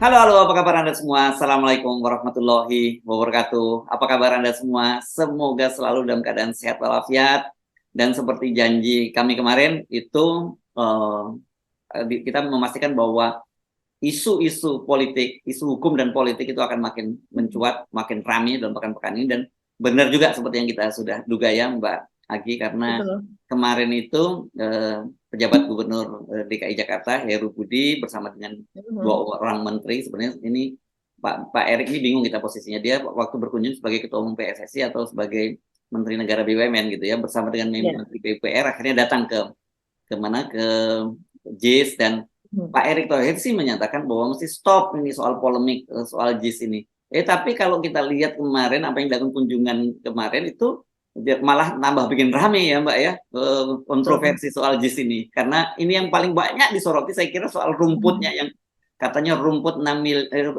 Halo, halo, apa kabar Anda semua? Assalamualaikum warahmatullahi wabarakatuh. Apa kabar Anda semua? Semoga selalu dalam keadaan sehat walafiat. Dan seperti janji kami kemarin, itu kita memastikan bahwa isu-isu politik, isu hukum dan politik itu akan makin mencuat, makin ramai dalam pekan-pekan ini. Dan benar juga seperti yang kita sudah duga ya Mbak Agi, karena Betul. kemarin itu pejabat gubernur DKI Jakarta Heru Budi bersama dengan Mhm. dua orang menteri. Sebenarnya ini Pak Erik ini bingung kita posisinya, dia waktu berkunjung sebagai ketua umum PSSI atau sebagai Menteri Negara BUMN gitu ya, bersama dengan Ya. Menteri PUPR akhirnya datang ke mana, ke JIS. Dan Mhm. Pak Erick Thohir sih menyatakan bahwa mesti stop ini soal polemik soal JIS ini. Tapi kalau kita lihat kemarin apa yang dilakukan kunjungan kemarin itu malah nambah bikin rame ya Mbak ya, Betul. kontroversi soal JIS ini. Karena ini yang paling banyak disoroti saya kira soal rumputnya, Mhm. yang katanya rumput 6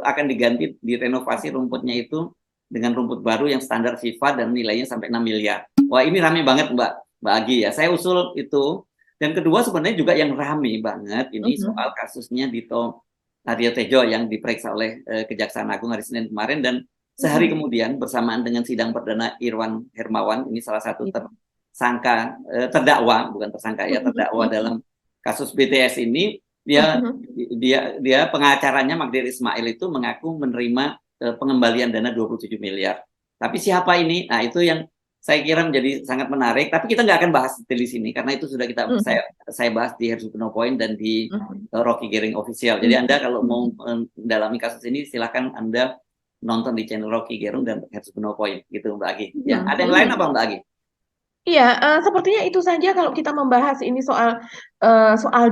akan diganti, direnovasi rumputnya itu dengan rumput baru yang standar FIFA dan nilainya sampai 6 miliar. Wah, ini rame banget Mbak Agi ya. Saya usul itu. Dan kedua sebenarnya juga yang rame banget ini Mhm. soal kasusnya Dito Aryo Tejo yang diperiksa oleh Kejaksaan Agung hari Senin kemarin. Dan sehari Mhm. kemudian bersamaan dengan sidang perdana Irwan Hermawan, ini salah satu Iya. tersangka, terdakwa, bukan tersangka ya, Mhm. terdakwa Mhm. dalam kasus BTS ini. dia Mhm. dia pengacaranya Magdir Ismail itu mengaku menerima pengembalian dana 27 miliar. Tapi siapa ini? Nah, itu yang saya kira menjadi sangat menarik, tapi kita nggak akan bahas detail di sini karena itu sudah Mhm. saya bahas di Herzog No Point dan di Mhm. Rocky Gerung Official. Jadi Anda kalau mau mendalami kasus ini silakan Anda nonton di channel Rocky Gerung dan Herzog No Point gitu Mbak Agi. Ya, Mhm. ada yang lain Mhm. apa Mbak Agi? Iya, sepertinya itu saja kalau kita membahas ini soal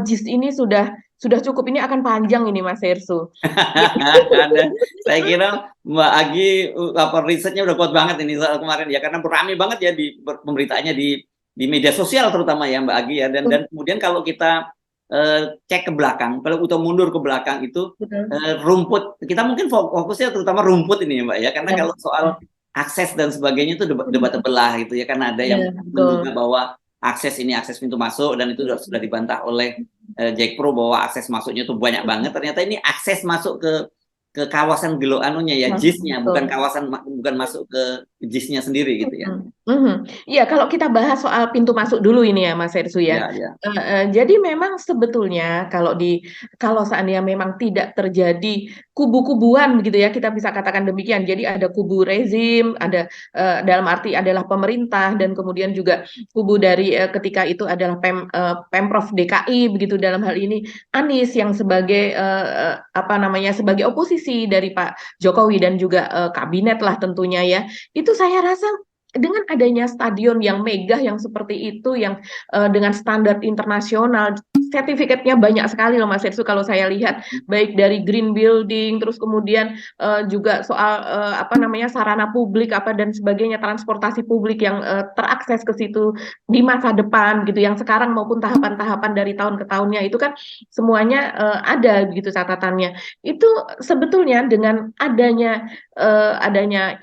JIS ini sudah cukup. Ini akan panjang ini Mas Hersu. Ada, saya kira Mbak Agi apa risetnya udah kuat banget ini soal kemarin ya, karena beramai banget ya di pemberitaannya di media sosial terutama ya Mbak Agi ya. Dan kemudian kalau kita cek ke belakang, kalau kita mundur ke belakang itu Betul. rumput kita mungkin fokusnya terutama rumput ini ya Mbak ya, karena Ya. kalau soal akses dan sebagainya itu debat Mhm. belah gitu ya, karena ada Ya, yang menduga betul. bahwa akses pintu masuk, dan itu sudah dibantah oleh Jack Pro bahwa akses masuknya tuh banyak banget. Ternyata ini akses masuk ke kawasan Gelo anunya ya, Ya, JIS-nya, bukan betul. kawasan, bukan masuk ke JIS-nya sendiri gitu ya. Mhm. Mhm. Iya, kalau kita bahas soal pintu masuk dulu ini ya, Mas Hersu ya. Ya, ya. Jadi memang sebetulnya kalau seandainya memang tidak terjadi kubu-kubuan begitu ya, kita bisa katakan demikian. Jadi ada kubu rezim, ada dalam arti adalah pemerintah dan kemudian juga kubu dari ketika itu adalah Pemprov DKI begitu dalam hal ini Anies yang sebagai apa namanya sebagai oposisi dari Pak Jokowi dan juga kabinet lah tentunya ya. Itu saya rasa dengan adanya stadion yang megah yang seperti itu, yang dengan standar internasional, sertifikatnya banyak sekali loh Mas Ersu kalau saya lihat, baik dari green building, terus kemudian juga soal apa namanya sarana publik apa dan sebagainya, transportasi publik yang terakses ke situ di masa depan gitu, yang sekarang maupun tahapan-tahapan dari tahun ke tahunnya itu kan semuanya ada begitu catatannya. Itu sebetulnya dengan adanya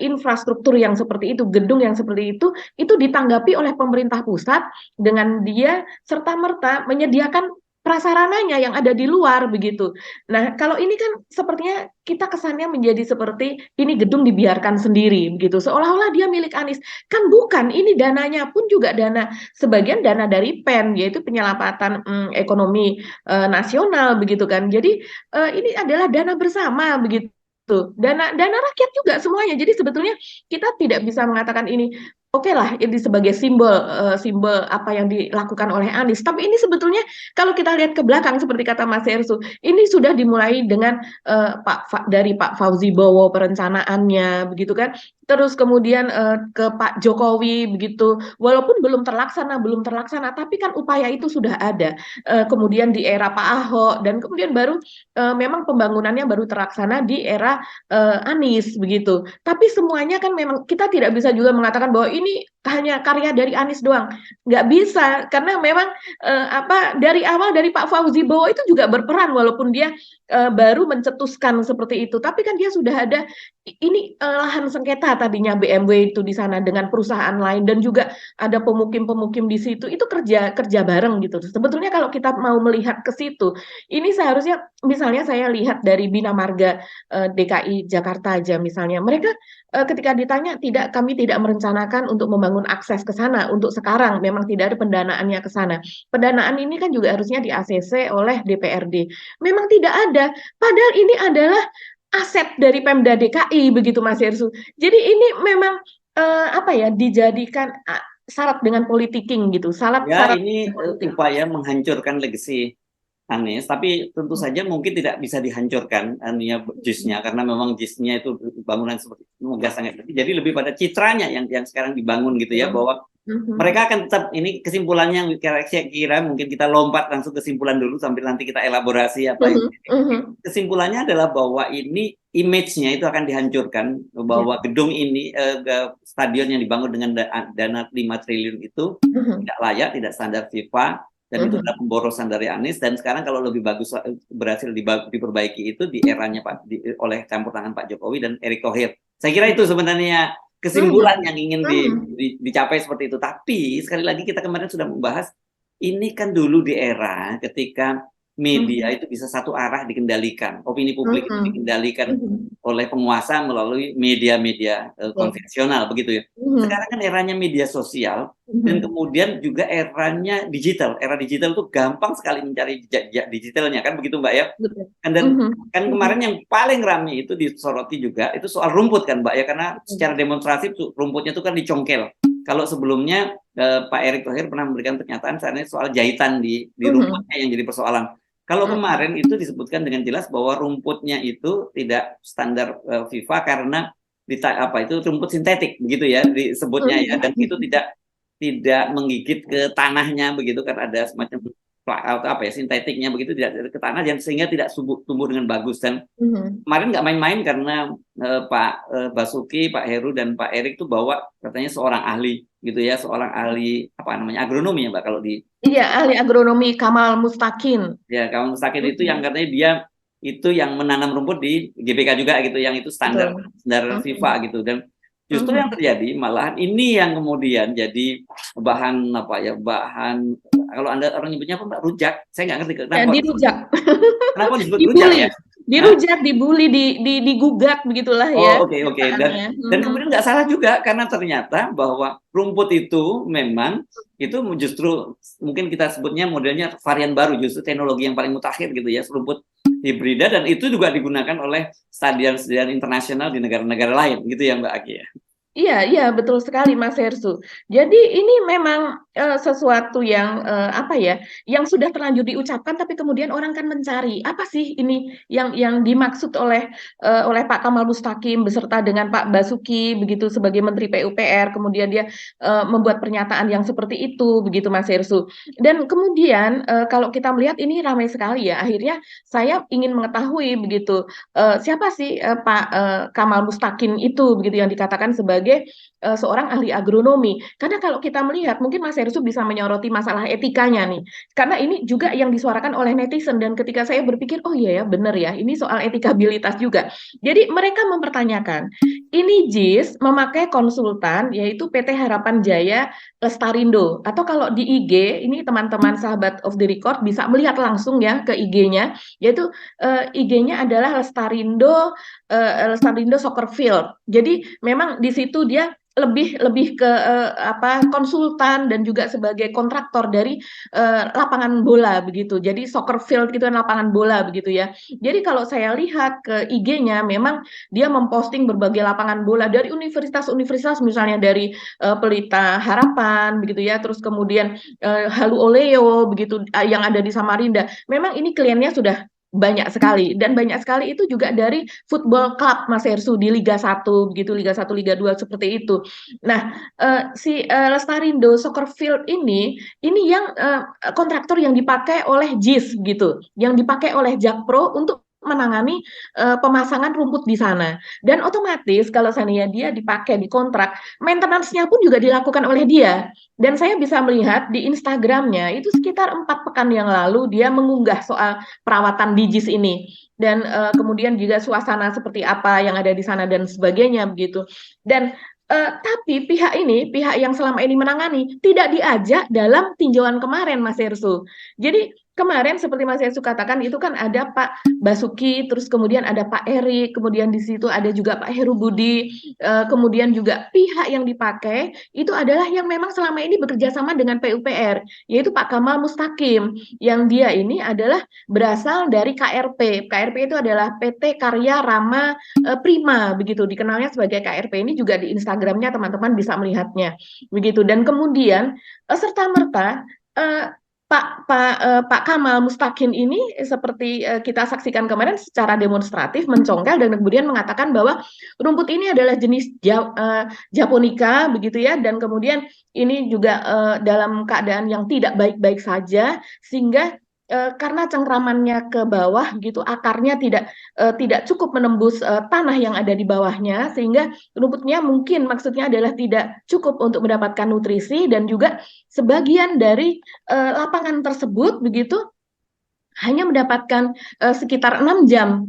infrastruktur yang seperti itu, gedung yang seperti itu ditanggapi oleh pemerintah pusat dengan dia serta-merta menyediakan prasarananya yang ada di luar begitu. Nah, kalau ini kan sepertinya kita kesannya menjadi seperti ini gedung dibiarkan sendiri begitu, seolah-olah dia milik Anies. Kan bukan, ini dananya pun juga sebagian dana dari PEN, yaitu penyelamatan ekonomi nasional begitu kan. Jadi ini adalah dana bersama begitu. Dana dana rakyat juga semuanya. Jadi sebetulnya kita tidak bisa mengatakan ini oke lah ini sebagai simbol apa yang dilakukan oleh Anies. Tapi ini sebetulnya kalau kita lihat ke belakang seperti kata Mas Ersu, ini sudah dimulai dengan dari Pak Fauzi Bowo perencanaannya begitu kan. Terus kemudian ke Pak Jokowi begitu. Walaupun belum terlaksana, tapi kan upaya itu sudah ada. Kemudian di era Pak Ahok dan kemudian baru memang pembangunannya baru terlaksana di era Anies begitu. Tapi semuanya kan memang kita tidak bisa juga mengatakan bahwa ini hanya karya dari Anies doang, nggak bisa karena memang dari awal dari Pak Fauzi Bowo itu juga berperan walaupun dia baru mencetuskan seperti itu, tapi kan dia sudah ada ini lahan sengketa tadinya BMW itu di sana dengan perusahaan lain dan juga ada pemukim-pemukim di situ itu kerja kerja bareng gitu. Sebetulnya kalau kita mau melihat ke situ, ini seharusnya misalnya saya lihat dari Bina Marga DKI Jakarta aja misalnya, mereka ketika ditanya tidak, kami tidak merencanakan untuk membangun akses ke sana untuk sekarang, memang tidak ada pendanaannya ke sana. Pendanaan ini kan juga harusnya di ACC oleh DPRD. Memang tidak ada, padahal ini adalah aset dari Pemda DKI begitu Mas Hersu. Jadi ini memang dijadikan syarat dengan politiking gitu, syarat Ya, syarat ini politik. upaya menghancurkan legacy Anies, tapi tentu saja mungkin tidak bisa dihancurkan anunya JIS-nya karena memang JIS-nya itu bangunan seperti megah sangat. Jadi lebih pada citranya yang sekarang dibangun gitu ya, bahwa mereka akan tetap, ini kesimpulannya yang kira-kira mungkin kita lompat langsung kesimpulan dulu sambil nanti kita elaborasi apa itu. Kesimpulannya adalah bahwa ini image-nya itu akan dihancurkan, bahwa gedung ini stadion yang dibangun dengan dana 5 triliun itu tidak layak, tidak standar FIFA, dan itu adalah pemborosan dari Anies. Dan sekarang kalau lebih bagus berhasil diperbaiki itu di eranya oleh campur tangan Pak Jokowi dan Erick Thohir. Saya kira itu sebenarnya kesimpulan yang ingin dicapai seperti itu. Tapi sekali lagi kita kemarin sudah membahas, ini kan dulu di era ketika media itu bisa satu arah dikendalikan, opini publik itu dikendalikan oleh penguasa melalui media-media konvensional begitu ya. Sekarang kan eranya media sosial dan kemudian juga eranya digital. Era digital itu gampang sekali mencari jejak digitalnya kan begitu Mbak ya. Dan kan kemarin yang paling ramai itu disoroti juga itu soal rumput kan Mbak ya, karena secara demonstrasi rumputnya itu kan dicongkel. Kalau sebelumnya Pak Erick Thohir pernah memberikan pernyataan soal jahitan di rumputnya yang jadi persoalan. Kalau kemarin itu disebutkan dengan jelas bahwa rumputnya itu tidak standar FIFA karena itu rumput sintetik begitu ya disebutnya ya, dan itu tidak menggigit ke tanahnya begitu karena ada semacam sintetiknya begitu, tidak ke tanah dan sehingga tidak tumbuh dengan bagus. Dan kemarin nggak main-main karena Pak Basuki, Pak Heru dan Pak Erick itu bawa katanya seorang ahli gitu ya, seorang ahli agronomi ya Mbak kalau di. Iya, ahli agronomi Kamal Mustakin. Ya, Kamal Mustakin itu yang katanya dia itu yang menanam rumput di GBK juga gitu, yang itu standar FIFA gitu. Dan justru yang terjadi malahan ini yang kemudian jadi bahan bahan kalau Anda orang nyebutnya apa Mbak, rujak. Saya nggak ngerti kenapa. Dirujak. Kenapa disebut rujak ya? Dirujak, dibully, digugat begitulah ya. Oke. Dan kemudian nggak salah juga karena ternyata bahwa rumput itu memang itu justru mungkin kita sebutnya modelnya varian baru, justru teknologi yang paling mutakhir gitu ya, rumput hibrida, dan itu juga digunakan oleh stadion-stadion internasional di negara-negara lain gitu ya Mbak Aki ya. Iya, betul sekali Mas Hersu. Jadi ini memang sesuatu yang yang sudah terlanjur diucapkan, tapi kemudian orang kan mencari apa sih ini yang dimaksud oleh Pak Kamal Mustakim beserta dengan Pak Basuki begitu sebagai Menteri PUPR, kemudian dia membuat pernyataan yang seperti itu begitu Mas Hersu. Dan kemudian kalau kita melihat ini ramai sekali ya, akhirnya saya ingin mengetahui begitu siapa sih Pak Kamal Mustakim itu begitu yang dikatakan sebagai seorang ahli agronomi. Karena kalau kita melihat, mungkin Mas Hersu bisa menyoroti masalah etikanya nih. Karena ini juga yang disuarakan oleh netizen, dan ketika saya berpikir, oh iya ya, benar ya, ini soal etikabilitas juga. Jadi mereka mempertanyakan, ini JIS memakai konsultan, yaitu PT Harapan Jaya Lestarindo. Atau kalau di IG, ini teman-teman sahabat of the record bisa melihat langsung ya ke IG-nya, yaitu IG-nya adalah Lestarindo Soccer Field. Jadi memang di situ dia lebih ke konsultan dan juga sebagai kontraktor dari lapangan bola begitu. Jadi soccer field gitu kan, lapangan bola begitu ya. Jadi kalau saya lihat ke IG-nya memang dia memposting berbagai lapangan bola dari universitas-universitas, misalnya dari Pelita Harapan begitu ya, terus kemudian Halu Oleo begitu yang ada di Samarinda. Memang ini kliennya sudah banyak sekali, dan banyak sekali itu juga dari football club Mas Hersu di Liga 1 begitu, Liga 1, Liga 2 seperti itu. Nah, si Lestarindo Soccer Field ini yang kontraktor yang dipakai oleh JIS gitu, yang dipakai oleh Jakpro untuk menangani pemasangan rumput di sana. Dan otomatis kalau seandainya dia dipakai di kontrak, maintenance-nya pun juga dilakukan oleh dia. Dan saya bisa melihat di Instagramnya itu sekitar 4 pekan yang lalu dia mengunggah soal perawatan di JIS ini. Dan kemudian juga suasana seperti apa yang ada di sana dan sebagainya begitu. Dan tapi pihak yang selama ini menangani tidak diajak dalam tinjauan kemarin, Mas Hersu. Jadi kemarin seperti Mas Hersu katakan itu kan ada Pak Basuki, terus kemudian ada Pak Erik, kemudian di situ ada juga Pak Heru Budi, kemudian juga pihak yang dipakai itu adalah yang memang selama ini bekerja sama dengan PUPR, yaitu Pak Kamal Mustaqim, yang dia ini adalah berasal dari KRP. KRP itu adalah PT Karya Rama Prima, begitu dikenalnya sebagai KRP. Ini juga di Instagramnya teman-teman bisa melihatnya begitu. Dan kemudian serta merta Pak Kamal Mustaqim ini seperti kita saksikan kemarin secara demonstratif mencongkel dan kemudian mengatakan bahwa rumput ini adalah jenis Japonica begitu ya, dan kemudian ini juga dalam keadaan yang tidak baik-baik saja, sehingga karena cengkramannya ke bawah gitu, akarnya tidak cukup menembus tanah yang ada di bawahnya, sehingga rumputnya mungkin maksudnya adalah tidak cukup untuk mendapatkan nutrisi, dan juga sebagian dari lapangan tersebut begitu hanya mendapatkan sekitar 6 jam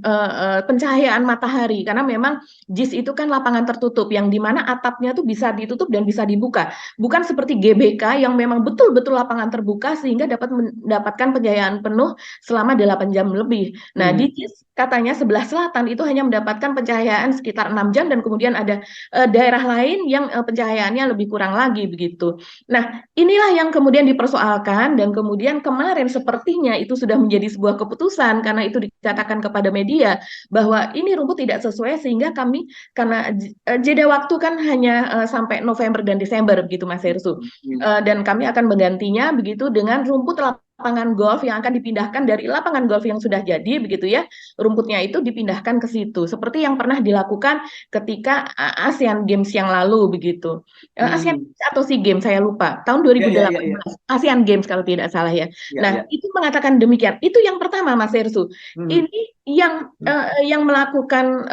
pencahayaan matahari, karena memang JIS itu kan lapangan tertutup yang dimana atapnya tuh bisa ditutup dan bisa dibuka, bukan seperti GBK yang memang betul-betul lapangan terbuka sehingga dapat mendapatkan pencahayaan penuh selama 8 jam lebih. Nah, di JIS katanya sebelah selatan itu hanya mendapatkan pencahayaan sekitar 6 jam, dan kemudian ada daerah lain yang pencahayaannya lebih kurang lagi begitu. Nah, inilah yang kemudian dipersoalkan, dan kemudian kemarin sepertinya itu sudah menjadi sebuah keputusan karena itu dikatakan kepada media bahwa ini rumput tidak sesuai, sehingga kami, karena jeda waktu kan hanya sampai November dan Desember begitu Mas Hersu, dan kami akan menggantinya begitu dengan rumput lapangan golf yang akan dipindahkan dari lapangan golf yang sudah jadi begitu ya, rumputnya itu dipindahkan ke situ seperti yang pernah dilakukan ketika ASEAN Games yang lalu begitu. ASEAN Games atau SEA Games saya lupa, tahun 2018 ASEAN Games kalau tidak salah ya. Nah, itu mengatakan demikian. Itu yang pertama Mas Hersu. Ini yang melakukan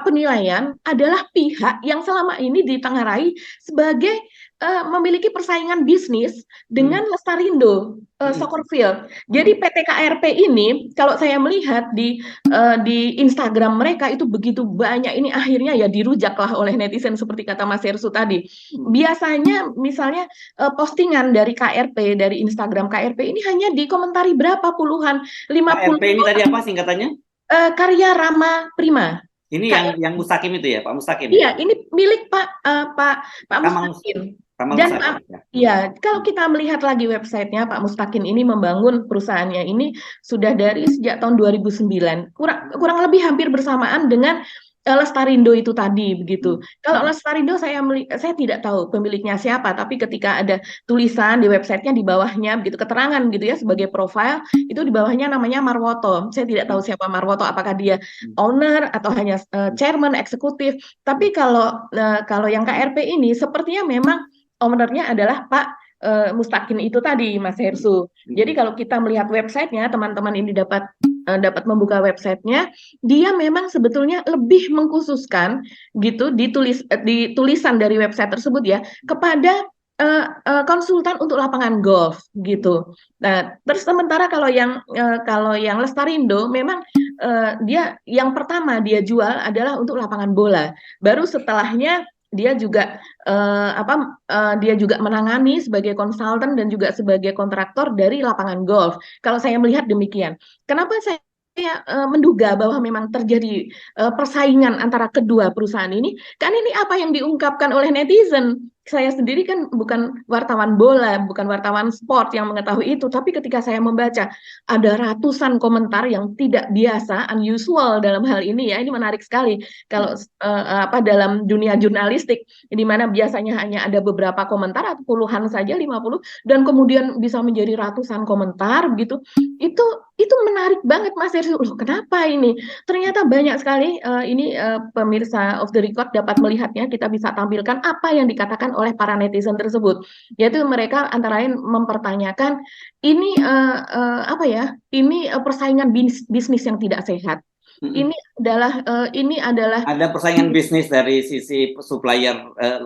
penilaian adalah pihak yang selama ini ditengarai sebagai memiliki persaingan bisnis dengan Lestarindo Soccer Field. Jadi PT KRP ini kalau saya melihat di Instagram mereka itu begitu banyak, ini akhirnya ya dirujak oleh netizen seperti kata Mas Hersu tadi. Biasanya misalnya postingan dari KRP, dari Instagram KRP ini hanya dikomentari berapa puluhan, 50. KRP ini tadi apa singkatannya? Karya Rama Prima. Ini yang Mustaqim itu ya, Pak Mustaqim? Iya, ini milik Pak Mustaqim. Dan ya, kalau kita melihat lagi websitenya, Pak Mustaqim ini membangun perusahaannya ini sudah dari sejak tahun 2009, kurang lebih hampir bersamaan dengan Lestarindo itu tadi begitu. Kalau Lestarindo saya tidak tahu pemiliknya siapa, tapi ketika ada tulisan di websitenya di bawahnya begitu, keterangan gitu ya sebagai profile, itu di bawahnya namanya Marwoto. Saya tidak tahu siapa Marwoto, apakah dia owner atau hanya chairman eksekutif. Tapi kalau yang KRP ini sepertinya memang ownernya adalah Pak Mustaqim itu tadi Mas Hersu. Jadi kalau kita melihat websitenya, teman-teman ini dapat membuka websitenya, dia memang sebetulnya lebih mengkhususkan gitu di tulisan dari website tersebut ya kepada konsultan untuk lapangan golf gitu. Nah, terus sementara kalau yang Lestarindo memang dia yang pertama dia jual adalah untuk lapangan bola. Baru setelahnya dia juga dia juga menangani sebagai konsultan dan juga sebagai kontraktor dari lapangan golf. Kalau saya melihat demikian. Kenapa saya menduga bahwa memang terjadi persaingan antara kedua perusahaan ini? Kan ini apa yang diungkapkan oleh netizen. Saya sendiri kan bukan wartawan bola, bukan wartawan sport yang mengetahui itu, tapi ketika saya membaca ada ratusan komentar yang tidak biasa, unusual dalam hal ini ya, ini menarik sekali. Kalau dalam dunia jurnalistik, di mana biasanya hanya ada beberapa komentar atau puluhan saja, 50, dan kemudian bisa menjadi ratusan komentar begitu. Itu menarik banget Mas Hersu. Loh, kenapa ini? Ternyata banyak sekali ini pemirsa Off the Record dapat melihatnya, kita bisa tampilkan apa yang dikatakan dilakukan oleh para netizen tersebut, yaitu mereka antara lain mempertanyakan ini apa ya? Ini persaingan bisnis yang tidak sehat. Mm-mm. Ini adalah Ada persaingan bisnis dari sisi supplier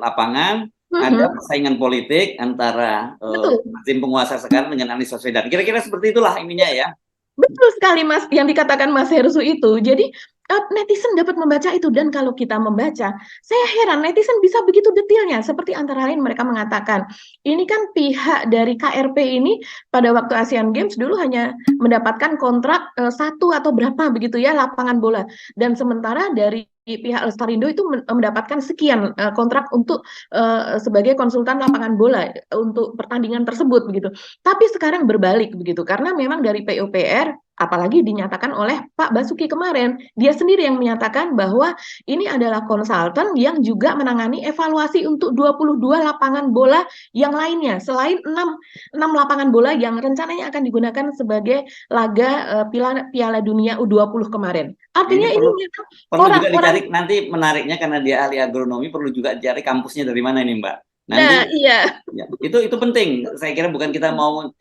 lapangan, ada Mhm, persaingan politik antara betul. tim penguasa sekarang dengan Anies Baswedan. Kira-kira seperti itulah ininya ya. Betul sekali Mas, yang dikatakan Mas Hersу itu. Jadi netizen dapat membaca itu dan kalau kita membaca, saya heran netizen bisa begitu detailnya. Seperti antara lain mereka mengatakan, ini kan pihak dari KRP ini pada waktu Asian Games dulu hanya mendapatkan kontrak satu atau berapa begitu ya lapangan bola. Dan sementara dari pihak Lestarindo itu mendapatkan sekian kontrak untuk sebagai konsultan lapangan bola untuk pertandingan tersebut begitu. Tapi sekarang berbalik begitu, karena memang dari PUPR, apalagi dinyatakan oleh Pak Basuki kemarin, dia sendiri yang menyatakan bahwa ini adalah konsultan yang juga menangani evaluasi untuk 22 lapangan bola yang lainnya, selain 6 lapangan bola yang rencananya akan digunakan sebagai laga Piala Dunia U20 kemarin. Ini Artinya ini perlu memang perlu juga orang-orang, dicari nanti menariknya karena dia ahli agronomi perlu juga cari kampusnya dari mana ini Mbak. Nanti nah iya. ya, itu penting. Saya kira bukan kita mau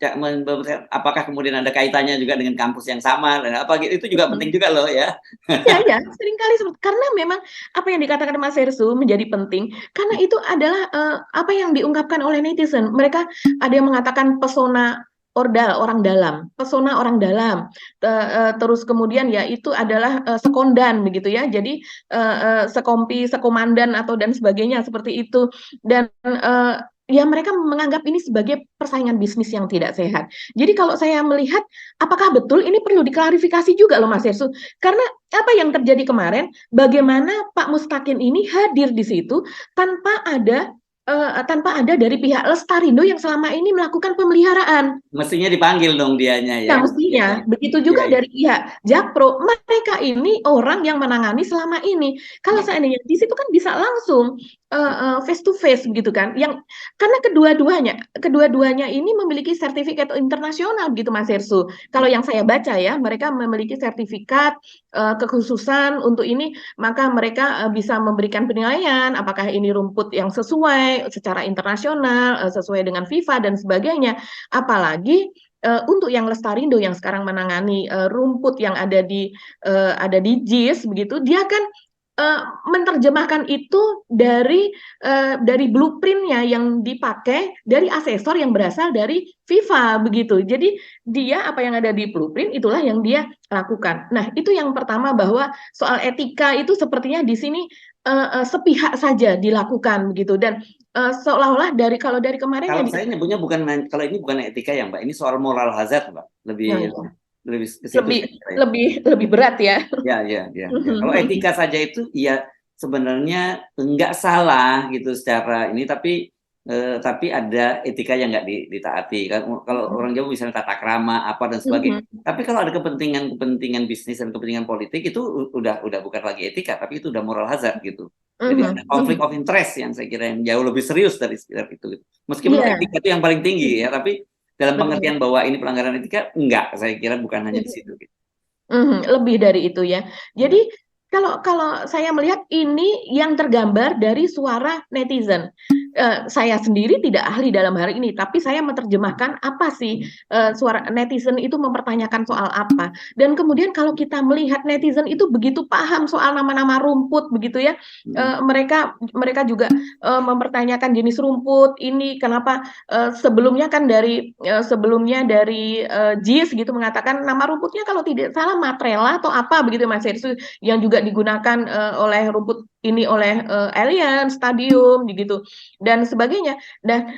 apakah kemudian ada kaitannya juga dengan kampus yang sama dan apa gitu. Itu juga penting juga loh ya. Ya, ya, seringkali karena memang apa yang dikatakan Mas Hersu menjadi penting karena itu adalah apa yang diungkapkan oleh netizen. Mereka ada yang mengatakan pesona orang dalam, pesona orang dalam. Terus kemudian ya itu adalah sekondan begitu ya. Jadi sekompi, sekomandan atau dan sebagainya seperti itu. Dan ya mereka menganggap ini sebagai persaingan bisnis yang tidak sehat. Jadi kalau saya melihat apakah betul ini perlu diklarifikasi juga loh Mas Hersu. Karena apa yang terjadi kemarin, bagaimana Pak Mustakin ini hadir di situ tanpa ada dari pihak Lestarindo yang selama ini melakukan pemeliharaan. Mestinya dipanggil dong dianya ya. Nah, mestinya begitu Iya, juga iya. dari pihak Jakpro, mereka ini orang yang menangani selama ini. Kalau Iya. seandainya di situ kan bisa langsung face to face begitu kan. Yang karena kedua-duanya ini memiliki sertifikat internasional begitu Mas Hersu. Kalau yang saya baca ya, mereka memiliki sertifikat kekhususan untuk ini, maka mereka bisa memberikan penilaian apakah ini rumput yang sesuai secara internasional, sesuai dengan FIFA dan sebagainya. Apalagi untuk yang Lestarindo yang sekarang menangani rumput yang ada di JIS begitu, dia kan menerjemahkan itu dari blueprintnya yang dipakai dari asesor yang berasal dari FIFA begitu. Jadi dia apa yang ada di blueprint itulah yang dia lakukan. Nah itu yang pertama bahwa soal etika itu sepertinya di sini sepihak saja dilakukan begitu dan seolah-olah kalau dari kemarin Kalau yang saya dikatakan nyebutnya bukan kalau ini bukan etika ya Mbak, ini soal moral hazard Mbak. Lebih ya, ya, lebih ke situ lebih saya kira ya. lebih berat ya. Ya, ya, ya, ya. Kalau etika saja itu ya sebenarnya nggak salah gitu secara ini tapi ada etika yang nggak ditaati. Kalau orang Jawa misalnya tata krama apa dan sebagainya. Tapi kalau ada kepentingan bisnis dan kepentingan politik itu udah bukan lagi etika, tapi itu udah moral hazard gitu. Jadi ada konflik of interest yang saya kira yang jauh lebih serius dari sekitar itu. Gitu. Meskipun Iya, etika itu yang paling tinggi ya, tapi dalam betul. pengertian bahwa ini pelanggaran etika enggak, saya kira bukan hanya di situ. Gitu. Lebih dari itu ya. Ya. Jadi kalau saya melihat ini yang tergambar dari suara netizen. Saya sendiri tidak ahli dalam hal ini, tapi saya menerjemahkan apa sih suara netizen itu mempertanyakan soal apa. Dan kemudian kalau kita melihat netizen itu begitu paham soal nama-nama rumput begitu ya, mereka juga mempertanyakan jenis rumput ini kenapa sebelumnya dari JIS gitu mengatakan nama rumputnya kalau tidak salah Matrela atau apa begitu Mas Hersu yang juga digunakan oleh rumput ini oleh Alien Stadium gitu dan sebagainya. Dan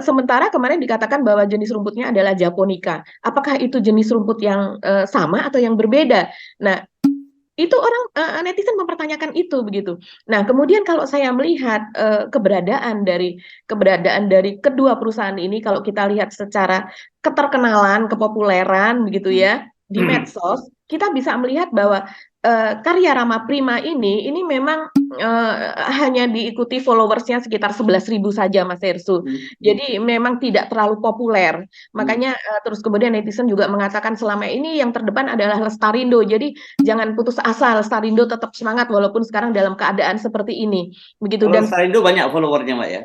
sementara kemarin dikatakan bahwa jenis rumputnya adalah Japonica. Apakah itu jenis rumput yang sama atau yang berbeda? Nah, itu orang netizen mempertanyakan itu begitu. Nah, kemudian kalau saya melihat keberadaan dari kedua perusahaan ini, kalau kita lihat secara keterkenalan, kepopuleran begitu ya di medsos, kita bisa melihat bahwa karya Rama Prima ini memang hanya diikuti followersnya sekitar 11.000 saja, Mas Hersu. Jadi memang tidak terlalu populer. Makanya terus kemudian netizen juga mengatakan selama ini yang terdepan adalah Lestarindo. Jadi jangan putus asa, Lestarindo tetap semangat walaupun sekarang dalam keadaan seperti ini. Begitu Kalau dan Lestarindo banyak followernya Mbak ya.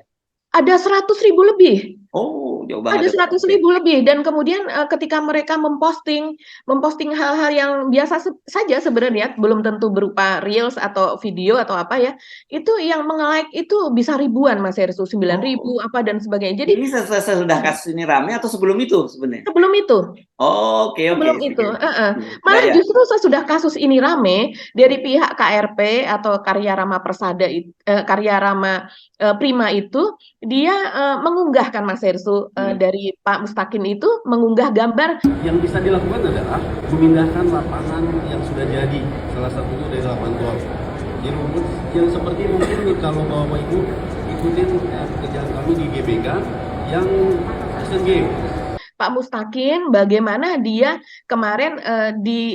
ada 100.000 lebih. Oh, jauh Ada banget ya, Pak. 100.000 lebih, dan kemudian ketika mereka memposting hal-hal yang biasa saja sebenarnya, belum tentu berupa reels atau video atau apa ya, itu yang nge-like itu bisa ribuan Mas Hersу, 9.000 Oh, apa dan sebagainya. Jadi ini sesudah kasus ini rame atau sebelum itu sebenarnya? sebelum itu Oh, oke oke Sebelum oke. itu, heeh. Ya Malah ya. justru sesudah kasus ini rame, dari pihak KRP atau Karya Rama Persada Karya Rama Prima itu, dia mengunggahkan Mas Herssu, dari Pak Mustaqim itu mengunggah gambar. Yang bisa dilakukan adalah memindahkan lapangan yang sudah jadi, salah satunya dari lapangan golf. Jadi rumput yang seperti mungkin kalau Bapak Ibu ikutin pekerjaan kami di GBK yang Asian Games. Pak Mustaqim bagaimana dia kemarin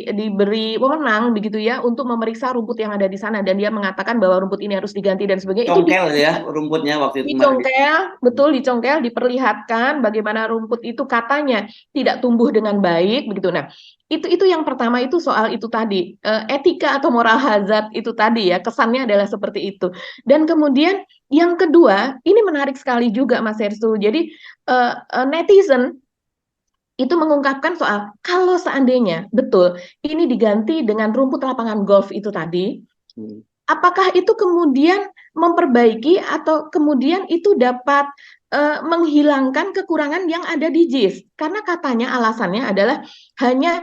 diberi wewenang begitu ya untuk memeriksa rumput yang ada di sana, dan dia mengatakan bahwa rumput ini harus diganti dan sebagainya. Itu Congkel ya rumputnya waktu itu. dicongkel, betul, dicongkel, diperlihatkan bagaimana rumput itu katanya tidak tumbuh dengan baik begitu. Nah, itu yang pertama, itu soal itu tadi, etika atau moral hazard itu tadi ya, kesannya adalah seperti itu. Dan kemudian yang kedua, ini menarik sekali juga Mas Herssu. Jadi netizen itu mengungkapkan soal kalau seandainya betul ini diganti dengan rumput lapangan golf itu tadi, apakah itu kemudian memperbaiki atau kemudian itu dapat menghilangkan kekurangan yang ada di JIS? Karena katanya alasannya adalah hanya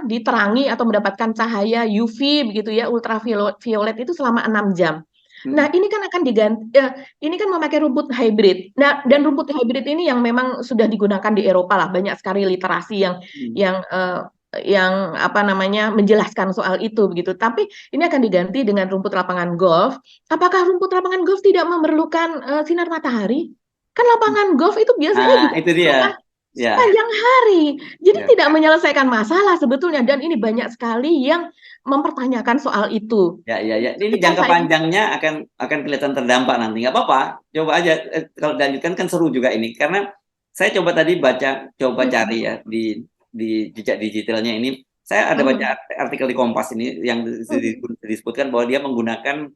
diterangi atau mendapatkan cahaya UV begitu ya, ultraviolet itu selama 6 jam. Nah, ini kan akan diganti, ini kan memakai rumput hybrid. Nah, dan rumput hybrid ini yang memang sudah digunakan di Eropa lah, banyak sekali literasi yang apa namanya menjelaskan soal itu begitu. Tapi ini akan diganti dengan rumput lapangan golf. Apakah rumput lapangan golf tidak memerlukan sinar matahari? Kan lapangan golf itu biasanya juga Itu dia. Ya. sepanjang hari. Jadi Ya. tidak menyelesaikan masalah sebetulnya, dan ini banyak sekali yang mempertanyakan soal itu. Ya. Ini jangka panjangnya akan kelihatan terdampak nanti. Nggak apa-apa, coba aja kalau dilanjutkan kan seru juga ini. Karena saya coba tadi coba cari ya di jejak digitalnya ini. Saya ada baca artikel di Kompas ini yang disebutkan bahwa dia menggunakan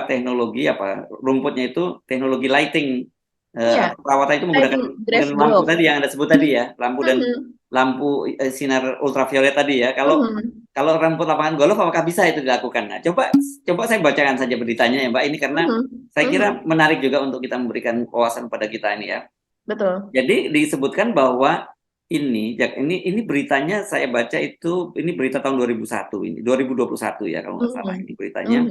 teknologi rumputnya itu teknologi lighting. Perawatan itu menggunakan lampu tadi yang Anda sebut tadi ya, lampu dan lampu sinar ultraviolet tadi ya. Kalau rumput lapangan golf apakah bisa itu dilakukan? Nah, coba saya bacakan saja beritanya ya Mbak, ini karena saya kira menarik juga untuk kita memberikan wawasan pada kita ini ya. Betul. Jadi disebutkan bahwa ini beritanya saya baca itu, ini berita tahun 2001 ini 2021 ya kalau nggak salah ini beritanya.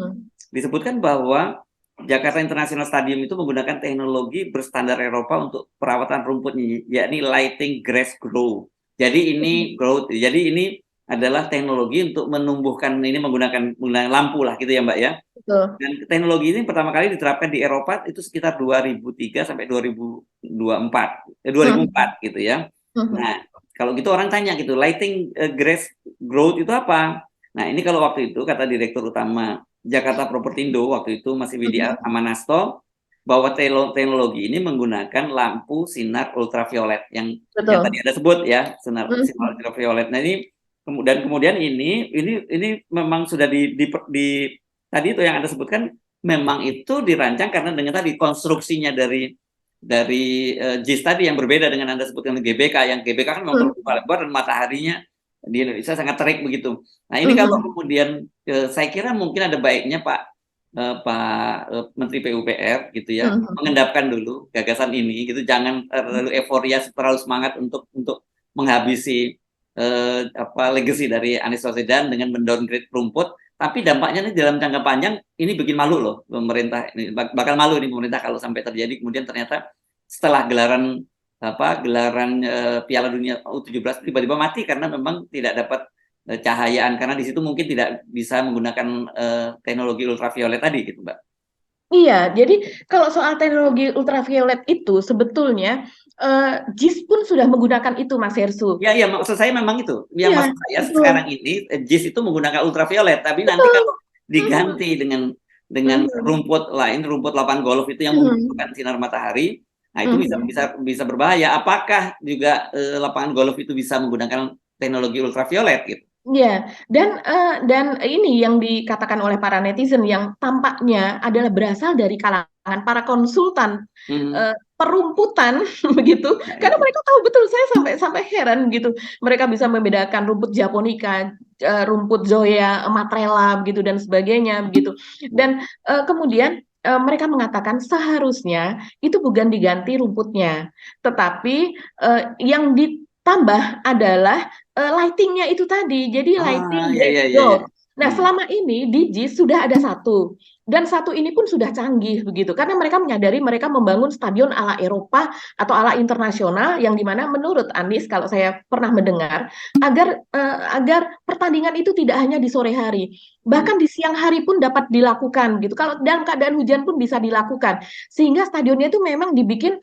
Disebutkan bahwa Jakarta International Stadium itu menggunakan teknologi berstandar Eropa untuk perawatan rumputnya, yakni lighting grass grow. Jadi ini adalah teknologi untuk menumbuhkan ini menggunakan lampu lah gitu ya Mbak ya. Betul. Dan teknologi ini pertama kali diterapkan di Eropa itu sekitar 2003 sampai 2004 gitu ya. Nah, kalau gitu orang tanya gitu, lighting grass growth itu apa? Nah, ini kalau waktu itu kata Direktur Utama Jakarta Propertindo waktu itu masih Widya Amanasto, bahwa teknologi ini menggunakan lampu sinar ultraviolet yang tadi ada sebut ya, sinar ultraviolet. Nah, ini kemudian ini memang sudah tadi itu yang Anda sebutkan, memang itu dirancang karena dengan tadi konstruksinya dari JIS tadi yang berbeda dengan Anda sebutkan GBK, yang GBK kan memang terbuka lebar dan mataharinya di Indonesia sangat terik begitu. Nah, ini kalau kemudian saya kira mungkin ada baiknya Pak Menteri PUPR gitu ya, mengendapkan dulu gagasan ini gitu, jangan terlalu euforia, terlalu semangat untuk menghabisi legacy dari Anies Baswedan dengan mendowngrade rumput, tapi dampaknya ini dalam jangka panjang ini bikin malu loh pemerintah, ini bakal malu nih pemerintah kalau sampai terjadi kemudian ternyata setelah gelaran Piala Dunia U17 tiba-tiba mati karena memang tidak dapat cahayaan, karena di situ mungkin tidak bisa menggunakan teknologi ultraviolet tadi gitu Mbak. Iya, jadi kalau soal teknologi ultraviolet itu sebetulnya JIS pun sudah menggunakan itu Mas Herssu. Ya, maksud saya memang itu. Yang maksud saya sekarang ini JIS itu menggunakan ultraviolet, tapi nanti kalau diganti dengan rumput lain, rumput lapangan golf itu yang membutuhkan sinar matahari, nah itu bisa berbahaya. Apakah juga lapangan golf itu bisa menggunakan teknologi ultraviolet gitu? Ya, dan ini yang dikatakan oleh para netizen yang tampaknya adalah berasal dari kalangan para konsultan Hmm, perumputan begitu. ya, Karena ya. mereka tahu betul, saya sampai sampai heran gitu. Mereka bisa membedakan rumput japonica, rumput zoya, matrela begitu dan sebagainya begitu. Dan kemudian mereka mengatakan seharusnya itu bukan diganti rumputnya, tetapi yang ditambah adalah lightingnya itu tadi, jadi Ah, lighting ya, grass ya, ya, ya. growth. Nah, Hmm. selama ini di JIS sudah ada satu, dan satu ini pun sudah canggih begitu, karena mereka menyadari mereka membangun stadion ala Eropa atau ala internasional, yang dimana menurut Anies, kalau saya pernah mendengar, agar pertandingan itu tidak hanya di sore hari, Hmm. bahkan di siang hari pun dapat dilakukan gitu. Kalau dalam keadaan hujan pun bisa dilakukan, sehingga stadionnya itu memang dibikin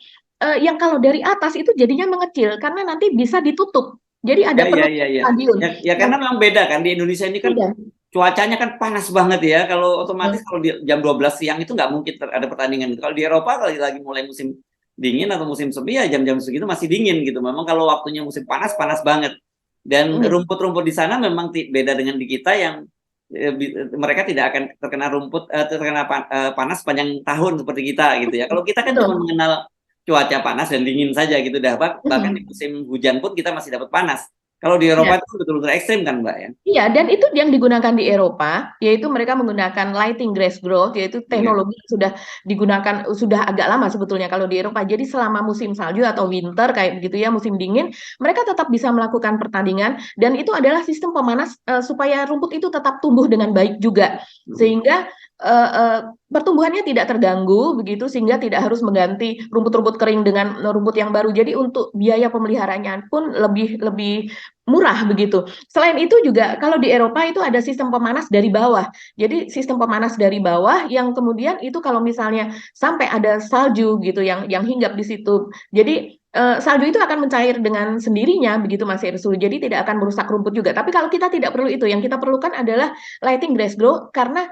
yang kalau dari atas itu jadinya mengecil karena nanti bisa ditutup. Jadi Ya, ada ya, penutup ya, ya. stadion. Ya, ya Nah, karena memang beda kan di Indonesia ini kan iya. cuacanya kan panas banget ya. Kalau otomatis kalau di jam 12 siang itu nggak mungkin ada pertandingan. Kalau di Eropa kalau lagi mulai musim dingin atau musim semi ya jam-jam segitu masih dingin gitu. Memang kalau waktunya musim panas panas banget. Dan Iya. rumput-rumput di sana memang beda dengan di kita yang mereka tidak akan terkena terkena panas sepanjang tahun seperti kita gitu ya. Kalau kita kan cuma Betul. mengenal cuaca panas dan dingin saja gitu dah. Bahkan di Mm. musim hujan pun kita masih dapat panas. Kalau di Ya. Eropa itu betul-betul ekstrim kan, Mbak ya? Iya, dan itu yang digunakan di Eropa, yaitu mereka menggunakan lighting grass growth, yaitu Iya. teknologi yang sudah digunakan sudah agak lama sebetulnya kalau di Eropa. Jadi selama musim salju atau winter kayak begitu ya, musim dingin, mereka tetap bisa melakukan pertandingan, dan itu adalah sistem pemanas supaya rumput itu tetap tumbuh dengan baik juga, Hmm. sehingga pertumbuhannya tidak terganggu begitu, sehingga tidak harus mengganti rumput-rumput kering dengan rumput yang baru. Jadi untuk biaya pemeliharaannya pun lebih lebih murah begitu. Selain itu juga kalau di Eropa itu ada sistem pemanas dari bawah. Jadi sistem pemanas dari bawah yang kemudian itu kalau misalnya sampai ada salju gitu yang hinggap di situ. Jadi salju itu akan mencair dengan sendirinya begitu Mas Irsul. Jadi tidak akan merusak rumput juga. Tapi kalau kita tidak perlu itu, yang kita perlukan adalah lighting grass grow, karena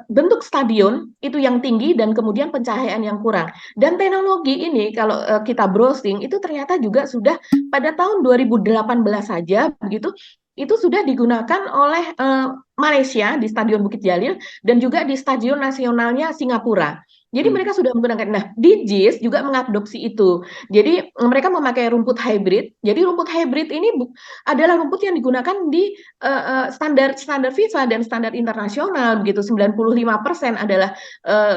bentuk stadion itu yang tinggi dan kemudian pencahayaan yang kurang. Dan teknologi ini kalau kita browsing itu ternyata juga sudah pada tahun 2018 saja begitu, itu sudah digunakan oleh Malaysia di Stadion Bukit Jalil dan juga di Stadion Nasionalnya Singapura. Jadi Hmm. mereka sudah menggunakan. Nah, di JIS juga mengadopsi itu. Jadi mereka memakai rumput hybrid. Jadi rumput hybrid ini adalah rumput yang digunakan di standar standar FIFA dan standar internasional begitu. 95% adalah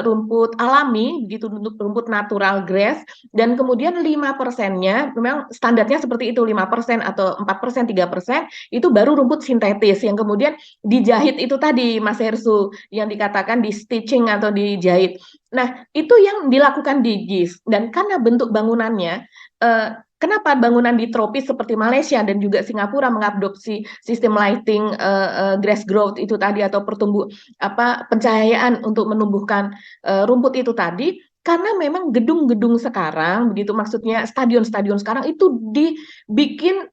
rumput alami begitu, rumput natural grass, dan kemudian 5%-nya memang standarnya seperti itu, 5% atau 4%, 3% itu baru rumput sintetis yang kemudian dijahit itu tadi Mas Hersu, yang dikatakan di stitching atau dijahit. Nah, itu yang dilakukan di GIS, dan karena bentuk bangunannya kenapa bangunan di tropis seperti Malaysia dan juga Singapura mengadopsi sistem lighting grass growth itu tadi, atau pencahayaan untuk menumbuhkan rumput itu tadi, karena memang gedung-gedung sekarang begitu, maksudnya stadion-stadion sekarang itu dibikin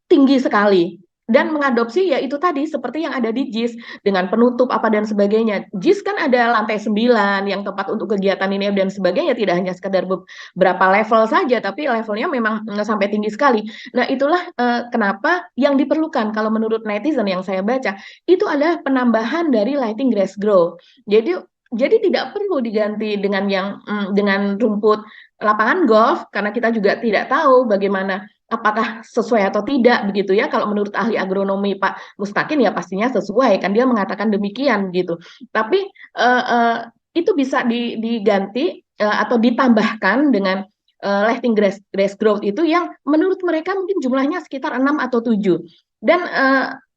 tinggi sekali dan mengadopsi ya itu tadi seperti yang ada di JIS dengan penutup apa dan sebagainya. JIS kan ada lantai 9 yang tempat untuk kegiatan ini dan sebagainya, tidak hanya sekedar beberapa level saja, tapi levelnya memang sampai tinggi sekali. Nah, itulah kenapa yang diperlukan kalau menurut netizen yang saya baca itu adalah penambahan dari lighting grass grow. Jadi tidak perlu diganti dengan rumput lapangan golf, karena kita juga tidak tahu bagaimana apakah sesuai atau tidak begitu ya. Kalau menurut ahli agronomi Pak Mustakin ya pastinya sesuai, kan dia mengatakan demikian gitu. Tapi uh, uh, itu bisa diganti atau ditambahkan dengan lighting grass growth itu yang menurut mereka mungkin jumlahnya sekitar 6 atau 7. Dan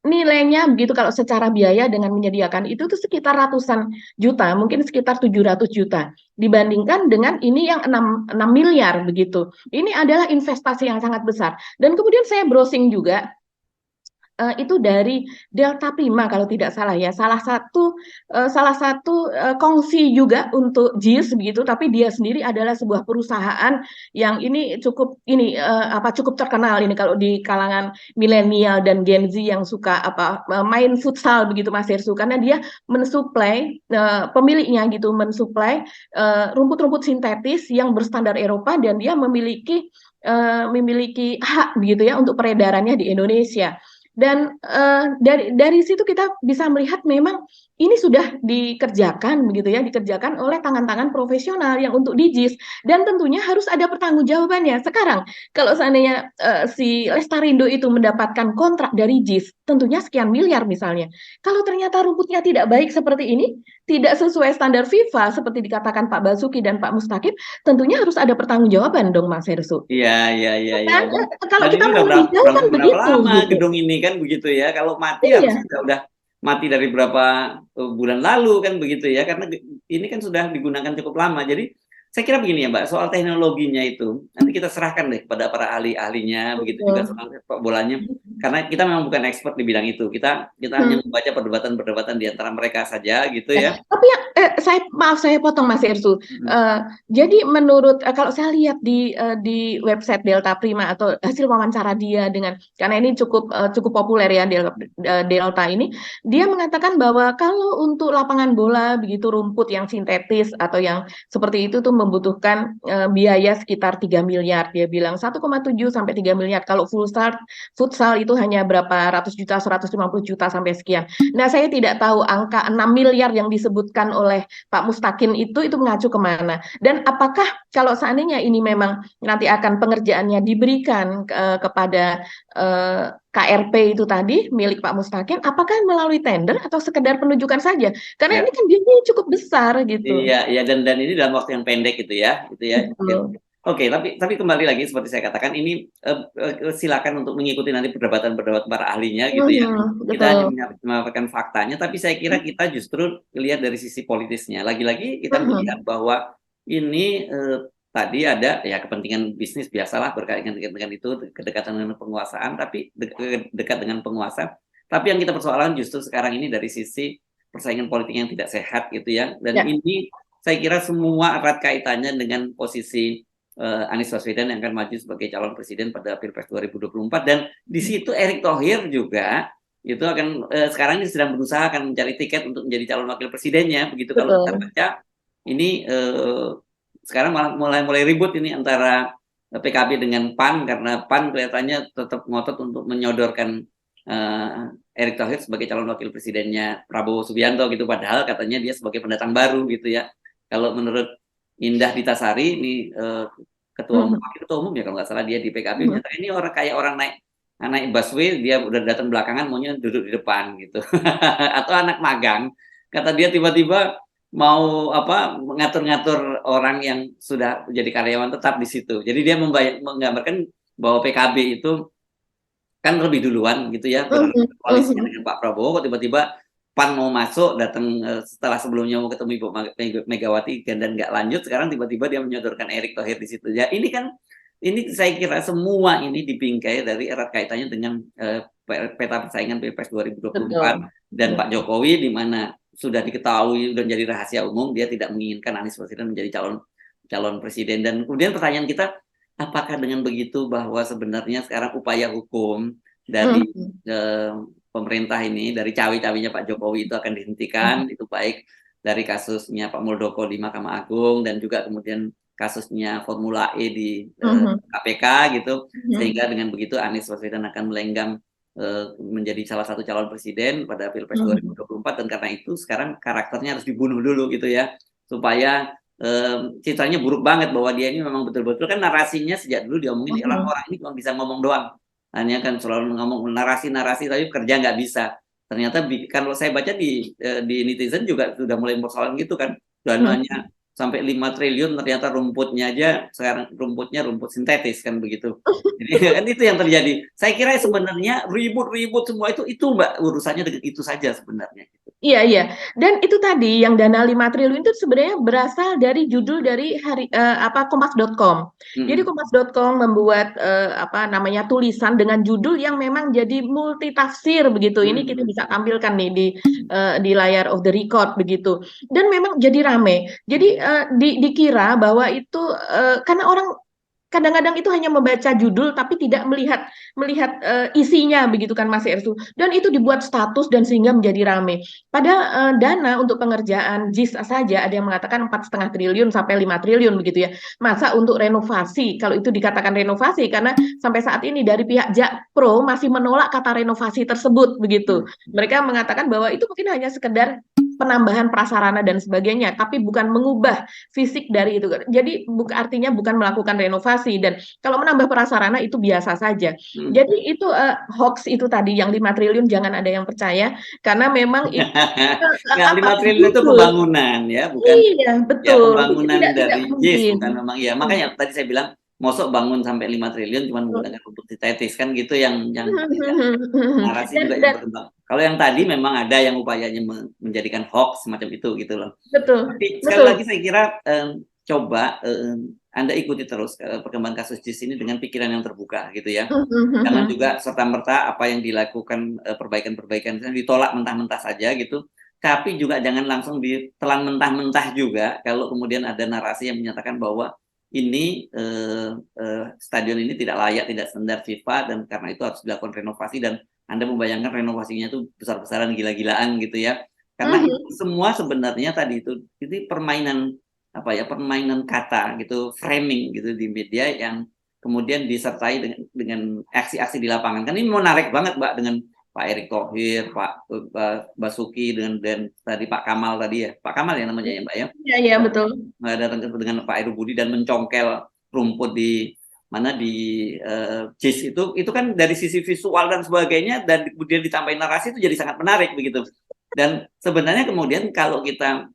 nilainya begitu kalau secara biaya dengan menyediakan itu tuh sekitar ratusan juta, mungkin sekitar 700 juta. Dibandingkan dengan ini yang 6 miliar begitu. Ini adalah investasi yang sangat besar. Dan kemudian saya browsing juga itu dari Delta Prima kalau tidak salah ya, salah satu kongsi juga untuk JIS begitu, tapi dia sendiri adalah sebuah perusahaan yang ini cukup terkenal ini kalau di kalangan milenial dan Gen Z yang suka main futsal begitu Mas Hersu, karena dia mensuplai pemiliknya gitu, mensuplai rumput-rumput sintetis yang berstandar Eropa, dan dia memiliki hak begitu ya untuk peredarannya di Indonesia. Dan dari situ kita bisa melihat memang ini sudah dikerjakan begitu ya, dikerjakan oleh tangan-tangan profesional yang untuk DIGIS, dan tentunya harus ada pertanggungjawabannya. Sekarang kalau seandainya si Lestarindo itu mendapatkan kontrak dari JIS, tentunya sekian miliar misalnya. Kalau ternyata rumputnya tidak baik seperti ini, tidak sesuai standar FIFA seperti dikatakan Pak Basuki dan Pak Mustaqim, tentunya harus ada pertanggjawaban dong Mas Hersuk. Iya, iya, iya, iya. Kan? Kalau Dan kita ini udah mau berapa, meninjau berapa, kan berapa begitu lama gitu. gedung ini kan begitu ya. Kalau mati Iya, harusnya udah mati dari berapa bulan lalu kan begitu ya. Karena ini kan sudah digunakan cukup lama. Jadi saya kira begini ya Mbak, soal teknologinya itu nanti kita serahkan deh kepada para ahli-ahlinya, begitu juga betul. soal sepak bolanya. Karena kita memang bukan expert di bidang itu. Kita hanya Hmm. membaca perdebatan-perdebatan di antara mereka saja gitu Ya, ya. tapi yang maaf saya potong Mas Ersu. Mm. Jadi menurut kalau saya lihat di website Delta Prima atau hasil wawancara dia dengan, karena ini cukup populer ya Delta ini, dia mengatakan bahwa kalau untuk lapangan bola begitu rumput yang sintetis atau yang seperti itu tuh membutuhkan biaya sekitar 3 miliar. Dia bilang 1,7 sampai 3 miliar. Kalau futsal itu hanya berapa ratus juta, 150 juta sampai sekian. Nah, saya tidak tahu angka 6 miliar yang disebutkan oleh Pak Mustaqim itu mengacu kemana. Dan apakah kalau seandainya ini memang nanti akan pengerjaannya diberikan kepada KRP itu tadi milik Pak Mustaqim, apakah melalui tender atau sekedar penunjukan saja? Karena Ya. ini kan biayanya cukup besar gitu. Iya, iya dan ini dalam waktu yang pendek gitu ya. Betul. Oke, tapi kembali lagi seperti saya katakan ini silakan untuk mengikuti nanti perdebatan-perdebatan para ahlinya gitu ya. Kita hanya Betul. menyampaikan faktanya, tapi saya kira kita justru lihat dari sisi politisnya. Lagi-lagi kita melihat Mhm. bahwa ini tadi ada ya kepentingan bisnis biasalah berkaitan dengan itu, kedekatan dengan penguasaan, tapi dekat dengan penguasa. Tapi yang kita persoalkan justru sekarang ini dari sisi persaingan politik yang tidak sehat gitu ya. Dan Ya, ini saya kira semua erat kaitannya dengan posisi Anies Baswedan yang akan maju sebagai calon presiden pada Pilpres 2024, dan di situ Erick Thohir juga itu akan sekarang ini sedang berusaha akan mencari tiket untuk menjadi calon wakil presidennya begitu. Kalau kita betul. baca ini sekarang malah mulai ribut ini antara PKB dengan PAN, karena PAN kelihatannya tetap ngotot untuk menyodorkan Erick Thohir sebagai calon wakil presidennya Prabowo Subianto gitu, padahal katanya dia sebagai pendatang baru gitu ya. Kalau menurut Indah Vitasari ini ketua umum ya kalau nggak salah dia di PKB, menyatakan ini orang kayak orang naik busway, dia udah datang belakangan maunya duduk di depan gitu. Atau anak magang, kata dia tiba-tiba mau mengatur-ngatur orang yang sudah jadi karyawan tetap di situ. Jadi dia menggambarkan bahwa PKB itu kan lebih duluan gitu ya berkoalisinya dengan Pak Prabowo, kok tiba-tiba PAN mau masuk datang setelah sebelumnya mau ketemu Ibu Megawati dan nggak lanjut, sekarang tiba-tiba dia menyodorkan Erick Thohir di situ. Ya ini kan saya kira semua ini dibingkai dari erat kaitannya dengan peta persaingan Pilpres 2024 Betul. dan Pak Jokowi, di mana sudah diketahui dan jadi rahasia umum dia tidak menginginkan Anies Baswedan menjadi calon presiden. Dan kemudian pertanyaan kita, apakah dengan begitu bahwa sebenarnya sekarang upaya hukum dari pemerintah ini, dari cawi-cawinya Pak Jokowi itu akan dihentikan, itu baik dari kasusnya Pak Muldoko di Mahkamah Agung dan juga kemudian kasusnya Formula E di KPK gitu, sehingga dengan begitu Anies Baswedan akan melenggang menjadi salah satu calon presiden pada Pilpres 2024, dan karena itu sekarang karakternya harus dibunuh dulu gitu ya, supaya citranya buruk banget bahwa dia ini memang betul-betul kan narasinya sejak dulu diomongin orang ini cuma bisa ngomong doang, hanya kan selalu ngomong narasi tapi kerja nggak bisa. Ternyata kalau saya baca di netizen juga sudah mulai persoalan gitu kan, dananya sampai 5 triliun ternyata rumputnya aja sekarang rumput sintetis kan begitu. Jadi kan itu yang terjadi. Saya kira sebenarnya ribut semua itu Mbak urusannya dengan itu saja sebenarnya. Iya, iya. Dan itu tadi yang dana 5 triliun itu sebenarnya berasal dari judul dari Kompas.com. Jadi Kompas.com membuat tulisan dengan judul yang memang jadi multitafsir begitu. Ini kita bisa tampilkan nih di layar of the record begitu. Dan memang jadi rame. Jadi dikira bahwa itu karena orang kadang-kadang itu hanya membaca judul tapi tidak melihat melihat isinya begitu kan Mas Ersu. Dan itu dibuat status dan sehingga menjadi ramai. Padahal dana untuk pengerjaan JIS saja ada yang mengatakan 4,5 triliun sampai 5 triliun begitu ya. Masa untuk renovasi, kalau itu dikatakan renovasi, karena sampai saat ini dari pihak Jakpro masih menolak kata renovasi tersebut begitu. Mereka mengatakan bahwa itu mungkin hanya sekedar penambahan prasarana dan sebagainya, tapi bukan mengubah fisik dari itu. Jadi artinya bukan melakukan renovasi, dan kalau menambah prasarana itu biasa saja. Jadi itu hoax itu tadi yang 5 triliun jangan ada yang percaya, karena memang itu Nah, 5 triliun itu pembangunan ya, bukan iya, ya betul. pembangunan Tidak dari JIS, mungkin. bukan memang ya. Makanya tadi saya bilang mosok bangun sampai 5 triliun cuma menggunakan rumput sintetis kan gitu yang narasi juga yang berkembang. Kalau yang tadi memang ada yang upayanya menjadikan hoax semacam itu gitu loh. Betul, Tapi sekali betul. lagi saya kira coba Anda ikuti terus perkembangan kasus JIS ini dengan pikiran yang terbuka gitu ya. Jangan juga serta-merta apa yang dilakukan perbaikan-perbaikan ditolak mentah-mentah saja gitu. Tapi juga jangan langsung ditelan mentah-mentah juga kalau kemudian ada narasi yang menyatakan bahwa ini stadion ini tidak layak, tidak standar FIFA dan karena itu harus dilakukan renovasi, dan Anda membayangkan renovasinya itu besar-besaran gila-gilaan gitu ya. Karena itu semua sebenarnya tadi itu permainan apa ya, permainan kata gitu, framing gitu di media yang kemudian disertai dengan aksi-aksi di lapangan. Kan ini menarik banget Mbak, dengan Pak Erick Thohir, Pak Basuki, dan tadi Pak Kamal tadi ya, Pak Kamal ya namanya ya Mbak ya. Iya, iya betul. Datang dengan Pak Heru Budi dan mencongkel rumput di mana di JIS itu kan dari sisi visual dan sebagainya, dan kemudian ditambahin narasi itu jadi sangat menarik begitu. Dan sebenarnya kemudian kalau kita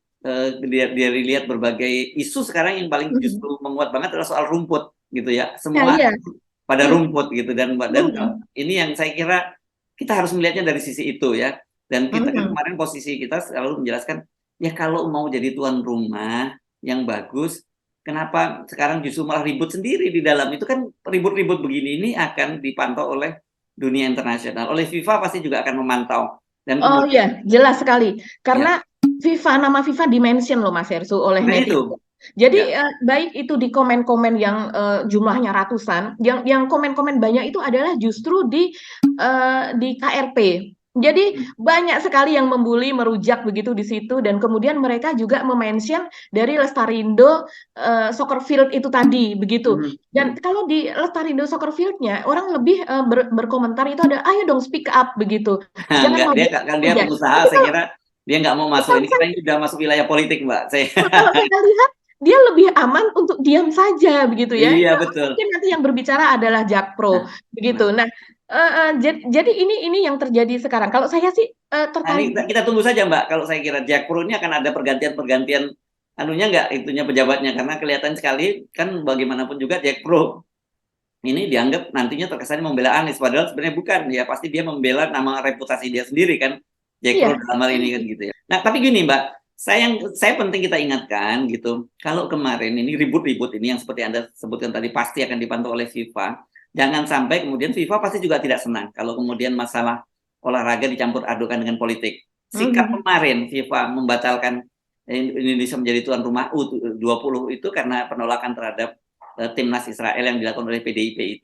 dia lihat berbagai isu sekarang yang paling justru menguat banget adalah soal rumput gitu ya, semua pada rumput gitu, dan ini yang saya kira kita harus melihatnya dari sisi itu ya. Dan kita kan kemarin posisi kita selalu menjelaskan ya, kalau mau jadi tuan rumah yang bagus, kenapa sekarang justru malah ribut sendiri di dalam itu? Kan ribut-ribut begini ini akan dipantau oleh dunia internasional, oleh FIFA pasti juga akan memantau. Dan oh iya, jelas sekali. Karena FIFA, nama FIFA dimention loh Mas Ersu oleh netizen. Jadi baik itu di komen-komen yang jumlahnya ratusan, yang komen-komen banyak itu adalah justru di KRP. Jadi banyak sekali yang membuli, merujak begitu di situ, dan kemudian mereka juga memention dari Lestarindo Soccer Field itu tadi begitu. Dan kalau di Lestarindo Soccer Field-nya orang lebih berkomentar itu ada, ayo dong speak up begitu. Jangan dia pengusaha, saya kira dia nggak mau masuk ini karena ini sudah masuk wilayah politik Mbak. Kalau saya lihat dia lebih aman untuk diam saja begitu ya. Iya betul. Mungkin nanti yang berbicara adalah Jakpro begitu. Nah, jadi ini yang terjadi sekarang. Kalau saya sih tertarik. Kita tunggu saja Mbak. Kalau saya kira Jakpro ini akan ada pergantian anunya nggak, itunya pejabatnya, karena kelihatan sekali kan bagaimanapun juga Jakpro ini dianggap nantinya terkesan membela Anies, padahal sebenarnya bukan. Ya pasti dia membela nama reputasi dia sendiri kan, Jakpro dalam hal ini kan gitu ya. Nah tapi gini Mbak, saya penting kita ingatkan gitu, kalau kemarin ini ribut-ribut ini yang seperti Anda sebutkan tadi pasti akan dipantau oleh FIFA. Jangan sampai kemudian FIFA pasti juga tidak senang kalau kemudian masalah olahraga dicampur adukan dengan politik. Sikap kemarin FIFA membatalkan Indonesia menjadi tuan rumah U20 itu karena penolakan terhadap timnas Israel yang dilakukan oleh PDIP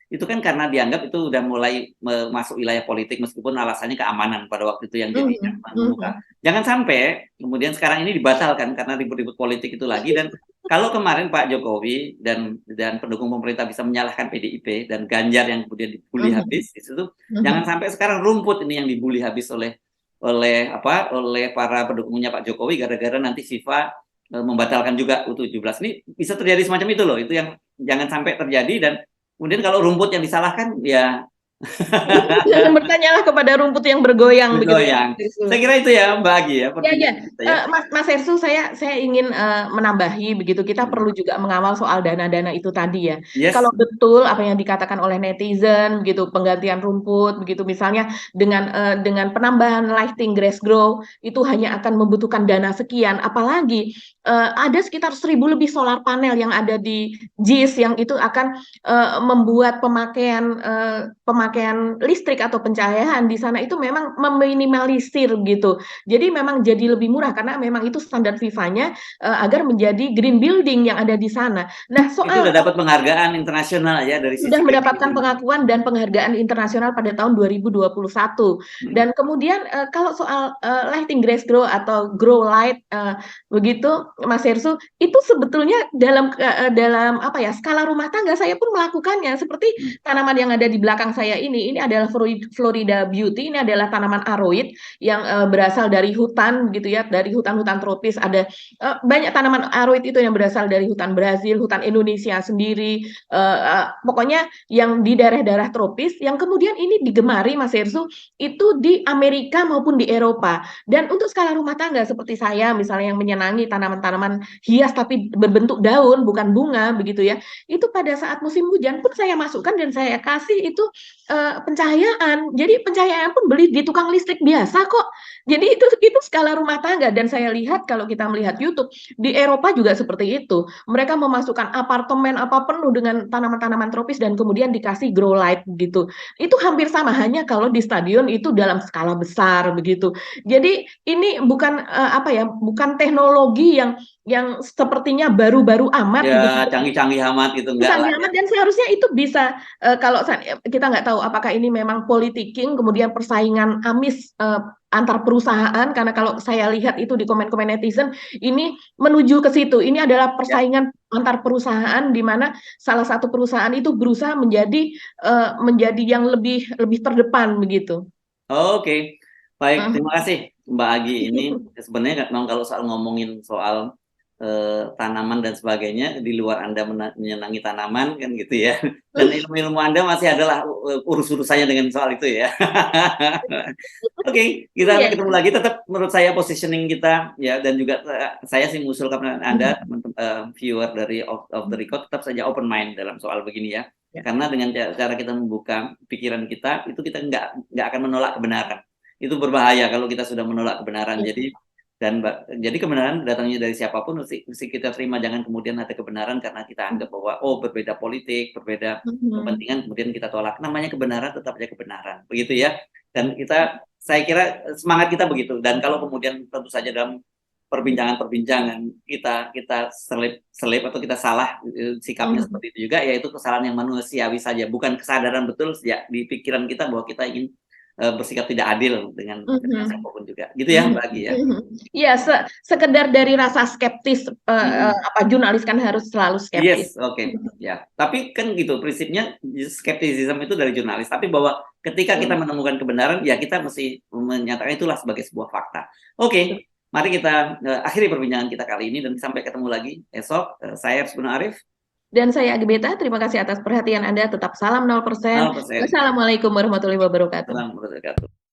itu kan karena dianggap itu udah mulai masuk wilayah politik, meskipun alasannya keamanan pada waktu itu yang jadi membuka. Jangan sampai kemudian sekarang ini dibatalkan karena ribut-ribut politik itu lagi. Dan kalau kemarin Pak Jokowi dan pendukung pemerintah bisa menyalahkan PDIP dan Ganjar yang kemudian dibully habis di situ, jangan sampai sekarang rumput ini yang dibully habis oleh para pendukungnya Pak Jokowi gara-gara nanti FIFA membatalkan juga U17. Ini bisa terjadi semacam itu loh. Itu yang jangan sampai terjadi. Dan kemudian kalau rumput yang disalahkan, ya bertanyalah kepada rumput yang bergoyang. Saya kira itu ya Mbak Agi ya. Mas Ersu, saya ingin menambahi begitu, kita perlu juga mengawal soal dana-dana itu tadi ya. Kalau betul apa yang dikatakan oleh netizen begitu, penggantian rumput begitu misalnya dengan penambahan lighting grass grow itu hanya akan membutuhkan dana sekian, apalagi ada sekitar 1.000 lebih solar panel yang ada di JIS yang itu akan membuat pemakaian pemakaian listrik atau pencahayaan di sana itu memang meminimalisir gitu. Jadi memang jadi lebih murah karena memang itu standar FIFA-nya agar menjadi green building yang ada di sana. Nah, Itu soal udah dapat penghargaan internasional ya dari sudah sisi mendapatkan gitu. pengakuan dan penghargaan internasional pada tahun 2021. Dan kemudian kalau soal lighting grass grow atau grow light begitu Mas Hersu, itu sebetulnya dalam apa ya, skala rumah tangga saya pun melakukannya. Seperti tanaman yang ada di belakang saya ini adalah Florida Beauty, ini adalah tanaman aroid yang berasal dari hutan gitu ya, dari hutan-hutan tropis. Ada banyak tanaman aroid itu yang berasal dari hutan Brazil, hutan Indonesia sendiri, pokoknya yang di daerah-daerah tropis, yang kemudian ini digemari Mas Hersu, itu di Amerika maupun di Eropa. Dan untuk skala rumah tangga seperti saya misalnya yang menyenangi tanaman-tanaman hias tapi berbentuk daun bukan bunga begitu ya, itu pada saat musim hujan pun saya masukkan dan saya kasih itu pencahayaan. Jadi pencahayaan pun beli di tukang listrik biasa kok. Jadi itu skala rumah tangga. Dan saya lihat kalau kita melihat YouTube di Eropa juga seperti itu. Mereka memasukkan apartemen apa penuh dengan tanaman-tanaman tropis dan kemudian dikasih grow light gitu. Itu hampir sama, hanya kalau di stadion itu dalam skala besar begitu. Jadi ini bukan apa ya, bukan teknologi yang sepertinya baru-baru amat Ya, gitu. canggih-canggih amat gitu enggak lah Canggih ya. amat, dan seharusnya itu bisa kalau kita nggak tahu apakah ini memang politicking, kemudian persaingan amis antar perusahaan, karena kalau saya lihat itu di komen-komen netizen ini menuju ke situ. Ini adalah Ya. persaingan antar perusahaan di mana salah satu perusahaan itu berusaha menjadi yang lebih terdepan begitu. Oke. Baik, Mhm. terima kasih Mbak Agi. Ini sebenarnya memang kalau soal ngomongin soal tanaman dan sebagainya, di luar Anda menyenangi tanaman kan gitu ya. Dan ilmu-ilmu Anda masih adalah urus-urusannya dengan soal itu ya. Oke, kita Iya. ketemu lagi. Tetap menurut saya positioning kita ya, dan juga saya sih mengusulkan Anda viewer dari of the record tetap saja open mind dalam soal begini ya. Ya. Karena dengan cara kita membuka pikiran kita, itu kita nggak akan menolak kebenaran. Itu berbahaya kalau kita sudah menolak kebenaran. Ya. Jadi kebenaran datangnya dari siapapun mesti kita terima. Jangan kemudian ada kebenaran karena kita anggap bahwa berbeda politik, berbeda kepentingan, kemudian kita tolak. Namanya kebenaran tetap aja kebenaran, begitu ya. Dan saya kira semangat kita begitu. Dan kalau kemudian tentu saja dalam perbincangan kita selip atau kita salah sikapnya seperti itu juga, yaitu kesalahan yang manusiawi saja, bukan kesadaran betul ya di pikiran kita bahwa kita ingin bersikap tidak adil dengan siapapun juga, gitu ya Mbak Agi ya. Iya, sekedar dari rasa skeptis, jurnalis kan harus selalu skeptis. Yes, oke. Ya, tapi kan gitu prinsipnya, skeptisisme itu dari jurnalis, tapi bahwa ketika kita menemukan kebenaran ya kita mesti menyatakan itulah sebagai sebuah fakta. Oke, mari kita akhiri perbincangan kita kali ini dan sampai ketemu lagi esok. Saya Arsbuna Arif. Dan saya Agbeta, terima kasih atas perhatian Anda. Tetap salam 0%. 0%. Wassalamualaikum warahmatullahi wabarakatuh. Salam warahmatullahi wabarakatuh.